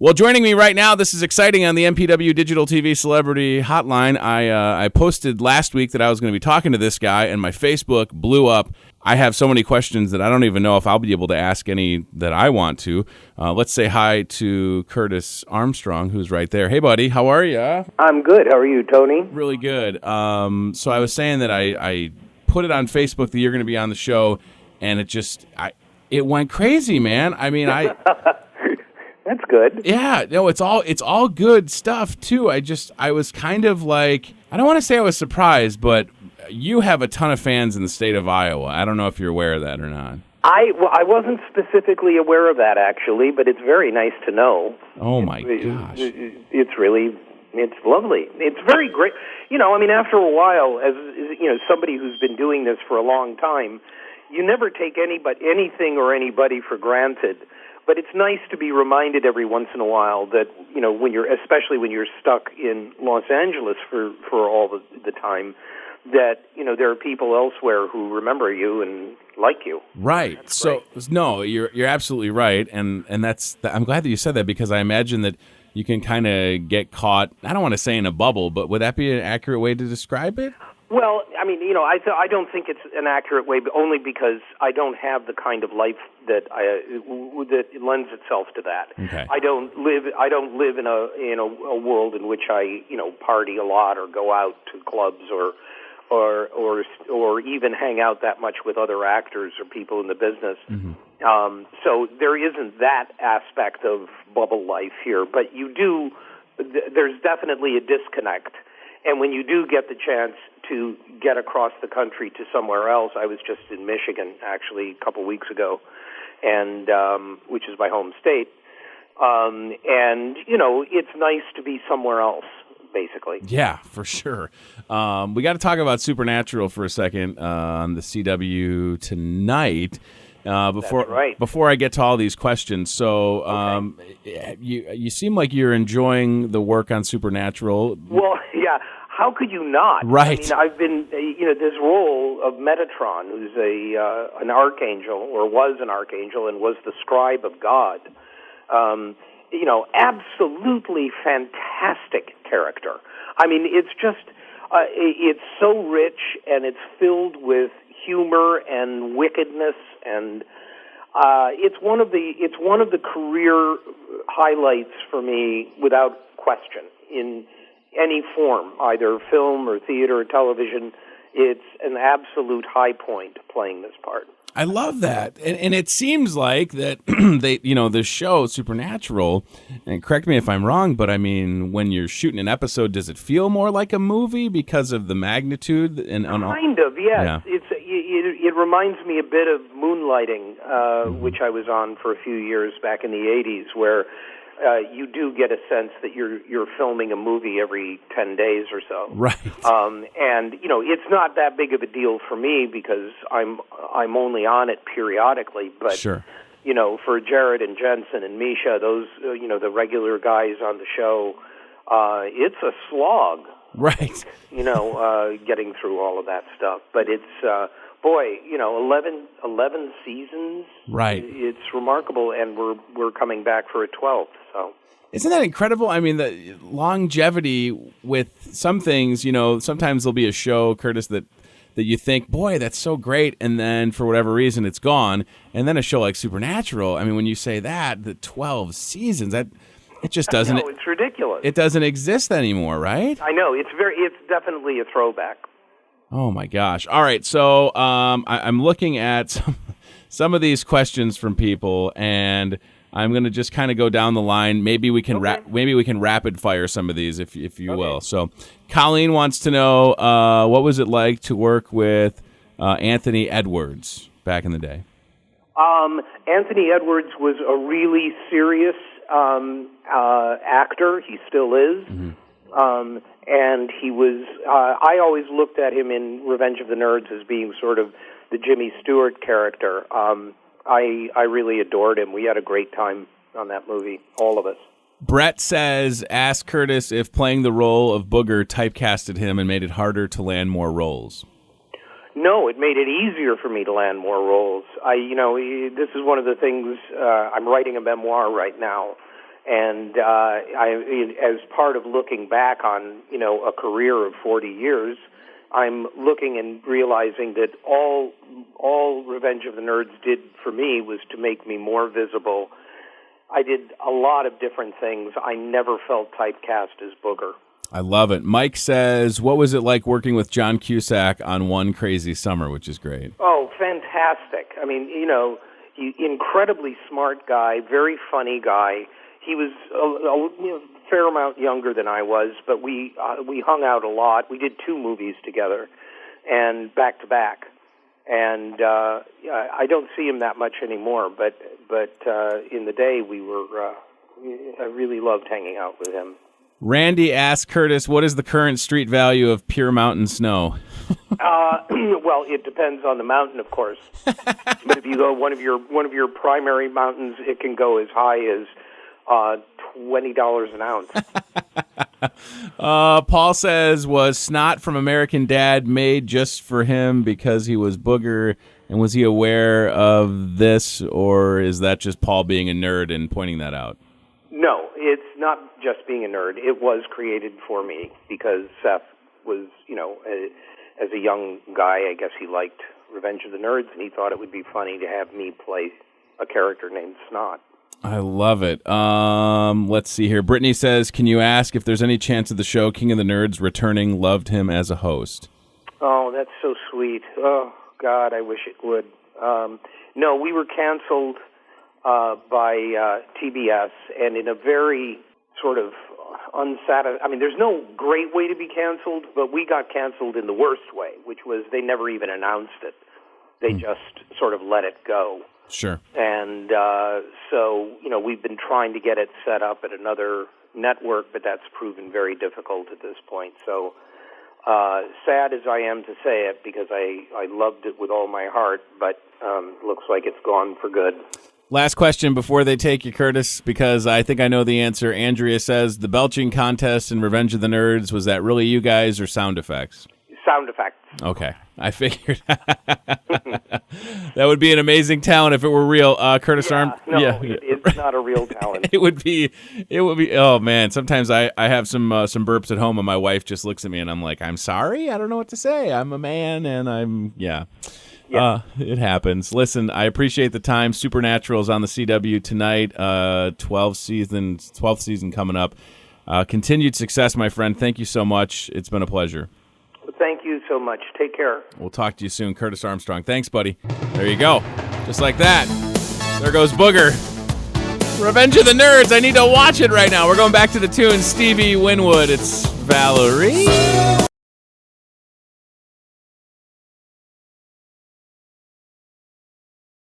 Well, joining me right now, this is exciting on the MPW Digital TV Celebrity Hotline. I posted last week that I was going to be talking to this guy, and my Facebook blew up. I have so many questions that I don't even know if I'll be able to ask any that I want to. Let's say hi to Curtis Armstrong, who's right there. Hey, buddy, how are you? I'm good. How are you, Tony? Really good. So I was saying that I put it on Facebook that you're going to be on the show, and it went crazy, man. I mean, That's good. Yeah, no, it's all good stuff too. I was kind of like, I don't want to say I was surprised, but you have a ton of fans in the state of Iowa. I don't know if you're aware of that or not. I wasn't specifically aware of that, actually, but it's very nice to know. Oh my gosh. It's lovely. It's very great. After a while, as somebody who's been doing this for a long time, you never take anything or anybody for granted. But it's nice to be reminded every once in a while that, especially when you're stuck in Los Angeles for all the time, that, there are people elsewhere who remember you and like you. Right. So, no, you're absolutely right. And I'm glad that you said that, because I imagine that you can kind of get caught, I don't want to say in a bubble, but would that be an accurate way to describe it? Well, I don't think it's an accurate way, but only because I don't have the kind of life that lends itself to that. Okay. I don't live in a world in which I party a lot or go out to clubs or even hang out that much with other actors or people in the business. Mm-hmm. So there isn't that aspect of bubble life here, but there's definitely a disconnect. And when you do get the chance to get across the country to somewhere else, I was just in Michigan, actually, a couple weeks ago, and which is my home state. It's nice to be somewhere else, basically. Yeah, for sure. We got to talk about Supernatural for a second on the CW tonight. Before I get to all these questions, so you seem like you're enjoying the work on Supernatural. Well, yeah. How could you not? Right. I've been, this role of Metatron, who's an archangel, or was an archangel, and was the scribe of God. Absolutely fantastic character. I mean, it's just, it's so rich, and it's filled with humor and wickedness, and it's one of the career highlights for me, without question, in any form, either film or theater or television. It's an absolute high point playing this part. I love that. And it seems like that the show Supernatural, and correct me if I'm wrong, but I mean, when you're shooting an episode, does it feel more like a movie because of the magnitude? Kind of, yes. Yeah. It reminds me a bit of Moonlighting, which I was on for a few years back in the 80s, where you do get a sense that you're filming a movie every 10 days or so. Right. And it's not that big of a deal for me because I'm only on it periodically. But sure. For Jared and Jensen and Misha, those the regular guys on the show, it's a slog. Right. Getting through all of that stuff. But it's 11 seasons. Right. It's remarkable, and we're coming back for a 12th. So isn't that incredible? I mean, the longevity with some things. Sometimes there'll be a show, Curtis, that you think, boy, that's so great, and then for whatever reason it's gone. And then a show like Supernatural. I mean, when you say that, the 12 seasons, it just doesn't. No, it's ridiculous. It doesn't exist anymore, right? I know. It's definitely a throwback. Oh my gosh! All right, so I'm looking at some of these questions from people, and I'm going to just kind of go down the line. Maybe we can rapid fire some of these, if you will. So, Colleen wants to know what was it like to work with Anthony Edwards back in the day. Anthony Edwards was a really serious actor. He still is. Mm-hmm. And he was, I always looked at him in Revenge of the Nerds as being sort of the Jimmy Stewart character. I really adored him. We had a great time on that movie, all of us. Brett says, ask Curtis if playing the role of Boogar typecasted him and made it harder to land more roles. No, it made it easier for me to land more roles. This is one of the things, I'm writing a memoir right now, And as part of looking back on, a career of 40 years, I'm looking and realizing that all Revenge of the Nerds did for me was to make me more visible. I did a lot of different things. I never felt typecast as Boogar. I love it. Mike says, what was it like working with John Cusack on One Crazy Summer, which is great? Oh, fantastic. I mean, incredibly smart guy, very funny guy. He was a fair amount younger than I was, but we hung out a lot. We did 2 movies together, and back to back. And I don't see him that much anymore, but in the day I really loved hanging out with him. Randy asked Curtis, what is the current street value of Pure Mountain Snow? Well, it depends on the mountain, of course. But if you go one of your primary mountains, it can go as high as $20 an ounce. Paul says, was Snot from American Dad made just for him because he was Boogar, and was he aware of this, or is that just Paul being a nerd and pointing that out? No, it's not just being a nerd. It was created for me because Seth was, as a young guy, I guess he liked Revenge of the Nerds, and he thought it would be funny to have me play a character named Snot. I love it. Let's see here. Brittany says, can you ask if there's any chance of the show King of the Nerds returning? Loved him as a host. Oh, that's so sweet. Oh, God, I wish it would. No, we were canceled by TBS, and in a very sort of there's no great way to be canceled, but we got canceled in the worst way, which was they never even announced it. They just sort of let it go. Sure. And so, we've been trying to get it set up at another network, but that's proven very difficult at this point. So sad as I am to say it, because I loved it with all my heart, but looks like it's gone for good. Last question before they take you, Curtis, because I think I know the answer. Andrea says, the belching contest in Revenge of the Nerds, was that really you guys or sound effects? Sound effects. Okay. I figured. That would be an amazing talent if it were real. Curtis Armstrong. No, it's not a real talent. It would be, oh man, sometimes I have some burps at home and my wife just looks at me and I'm like, I'm sorry? I don't know what to say. I'm a man and it happens. Listen, I appreciate the time. Supernatural's on the CW tonight. 12th season coming up. Continued success, my friend. Thank you so much. It's been a pleasure. Thank you so much. Take care. We'll talk to you soon. Curtis Armstrong. Thanks, buddy. There you go. Just like that. There goes Boogar. Revenge of the Nerds. I need to watch it right now. We're going back to the tune Stevie Winwood. It's Valerie.